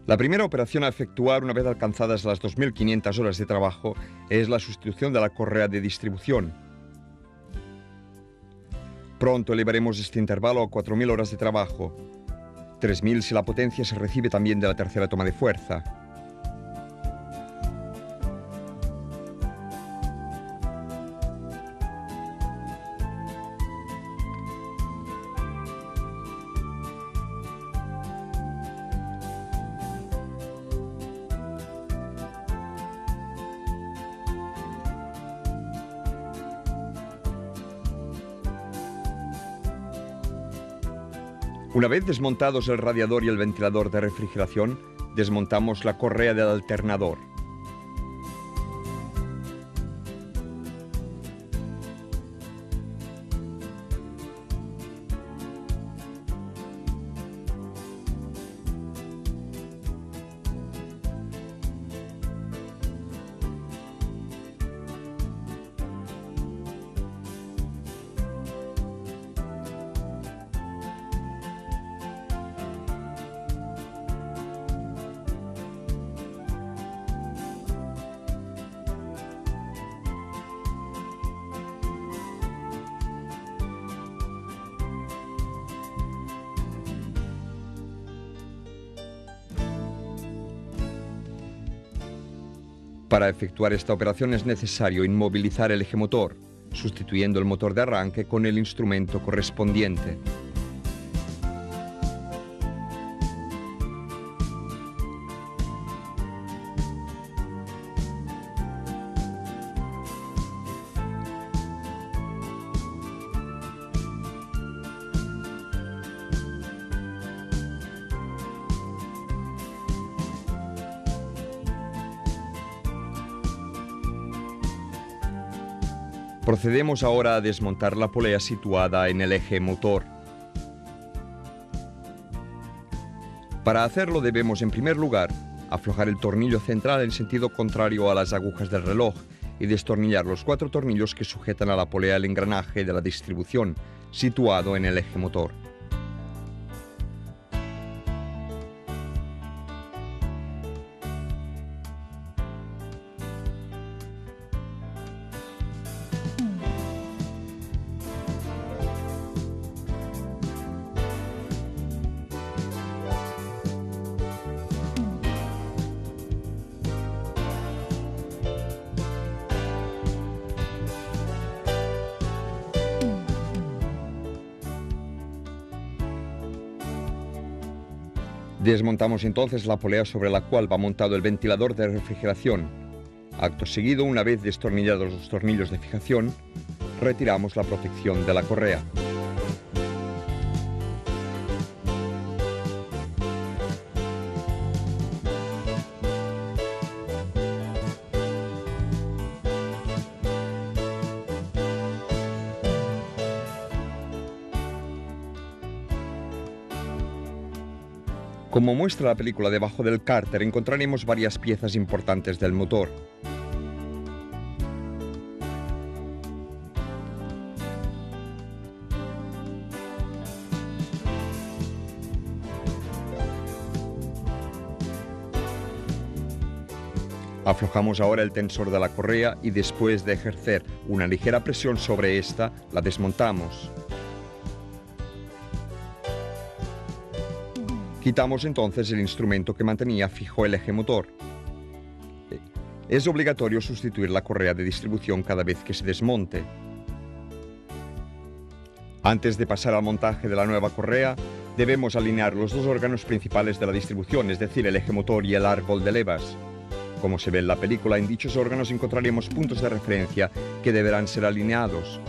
La primera operación a efectuar una vez alcanzadas las 2.500 horas de trabajo es la sustitución de la correa de distribución. Pronto elevaremos este intervalo a 4.000 horas de trabajo, 3.000 si la potencia se recibe también de la tercera toma de fuerza. Una vez desmontados el radiador y el ventilador de refrigeración, desmontamos la correa del alternador. Para efectuar esta operación es necesario inmovilizar el eje motor, sustituyendo el motor de arranque con el instrumento correspondiente. Procedemos ahora a desmontar la polea situada en el eje motor. Para hacerlo debemos, en primer lugar, aflojar el tornillo central en sentido contrario a las agujas del reloj y destornillar los 4 tornillos que sujetan a la polea el engranaje de la distribución, situado en el eje motor. Desmontamos entonces la polea sobre la cual va montado el ventilador de refrigeración. Acto seguido, una vez destornillados los tornillos de fijación, retiramos la protección de la correa. Como muestra la película debajo del cárter, encontraremos varias piezas importantes del motor. Aflojamos ahora el tensor de la correa y después de ejercer una ligera presión sobre esta, la desmontamos. Quitamos entonces el instrumento que mantenía fijo el eje motor. Es obligatorio sustituir la correa de distribución cada vez que se desmonte. Antes de pasar al montaje de la nueva correa, debemos alinear los dos órganos principales de la distribución, es decir, el eje motor y el árbol de levas. Como se ve en la película, en dichos órganos encontraremos puntos de referencia que deberán ser alineados.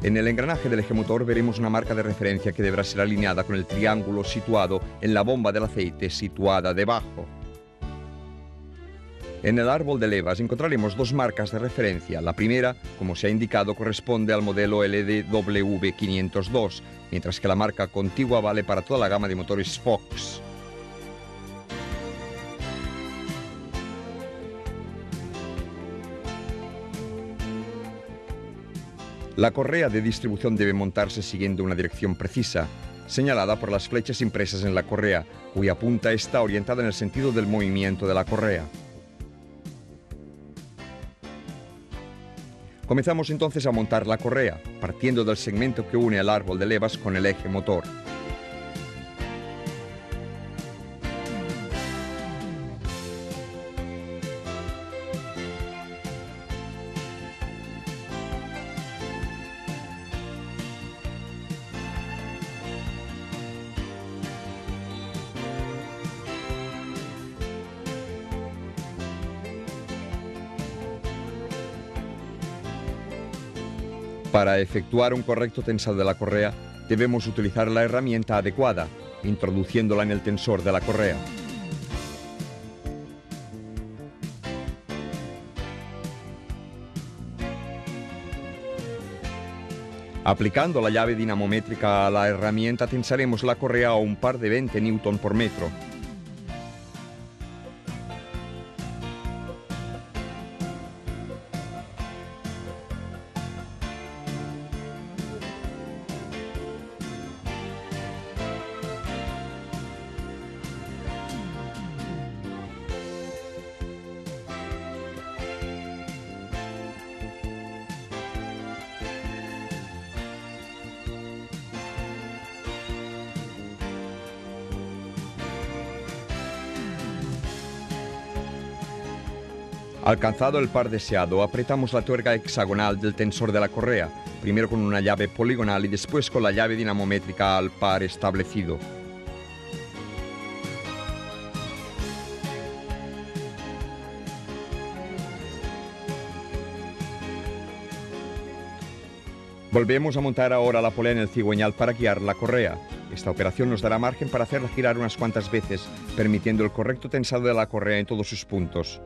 En el engranaje del eje motor veremos una marca de referencia que deberá ser alineada con el triángulo situado en la bomba del aceite situada debajo. En el árbol de levas encontraremos dos marcas de referencia. La primera, como se ha indicado, corresponde al modelo LDW502, mientras que la marca contigua vale para toda la gama de motores Fox. La correa de distribución debe montarse siguiendo una dirección precisa. señalada por las flechas impresas en la correa, cuya punta está orientada en el sentido del movimiento de la correa. Comenzamos entonces a montar la correa, partiendo del segmento que une el árbol de levas con el eje motor. Para efectuar un correcto tensado de la correa, debemos utilizar la herramienta adecuada, introduciéndola en el tensor de la correa. Aplicando la llave dinamométrica a la herramienta, tensaremos la correa a un par de 20 Newton por metro. Alcanzado el par deseado, apretamos la tuerca hexagonal del tensor de la correa, primero con una llave poligonal y después con la llave dinamométrica al par establecido. Volvemos a montar ahora la polea en el cigüeñal para guiar la correa. Esta operación nos dará margen para hacerla girar unas cuantas veces, permitiendo el correcto tensado de la correa en todos sus puntos.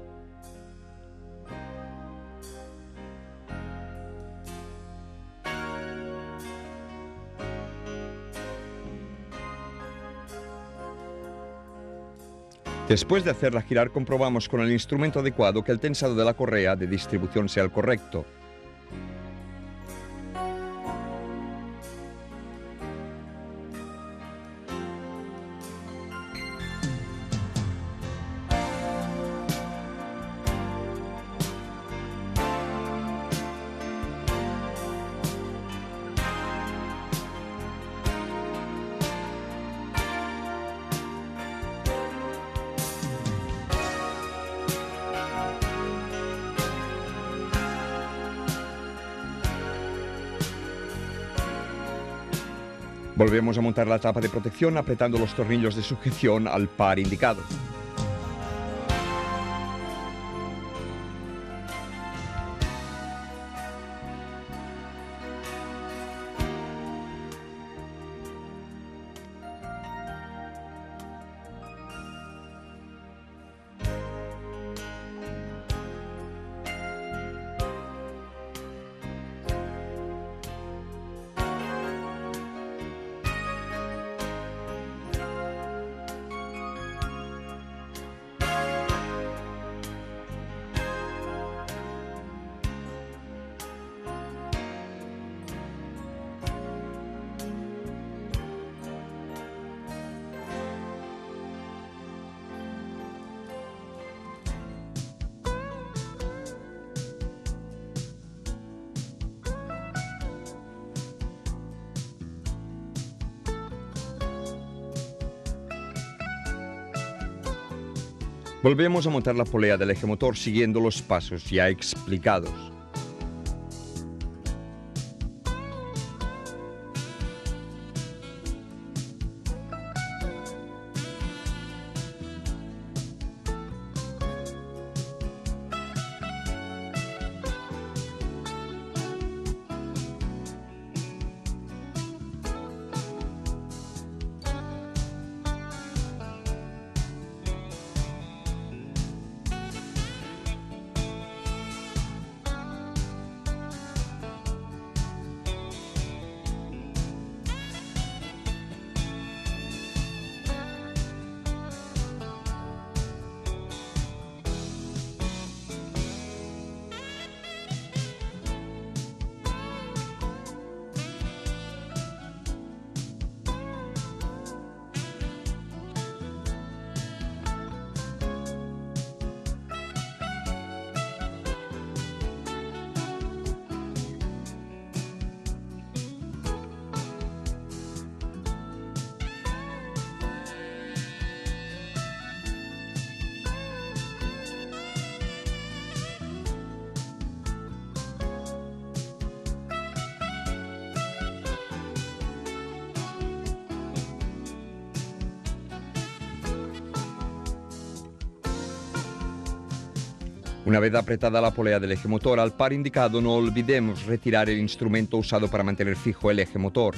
Después de hacerla girar, comprobamos con el instrumento adecuado que el tensado de la correa de distribución sea el correcto. Volvemos a montar la tapa de protección apretando los tornillos de sujeción al par indicado. Volvemos a montar la polea del eje motor siguiendo los pasos ya explicados. Una vez apretada la polea del eje motor al par indicado, no olvidemos retirar el instrumento usado para mantener fijo el eje motor.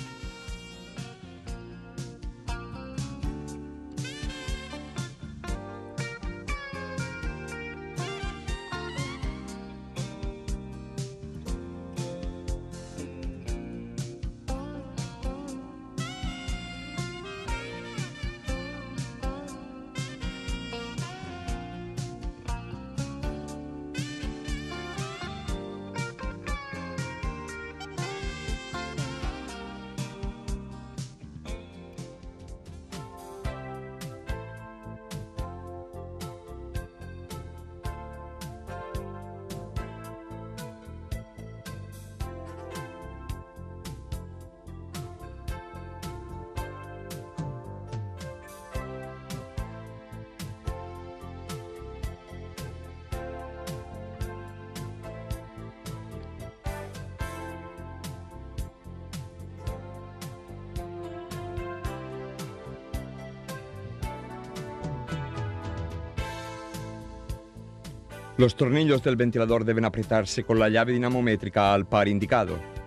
Los tornillos del ventilador deben apretarse con la llave dinamométrica al par indicado.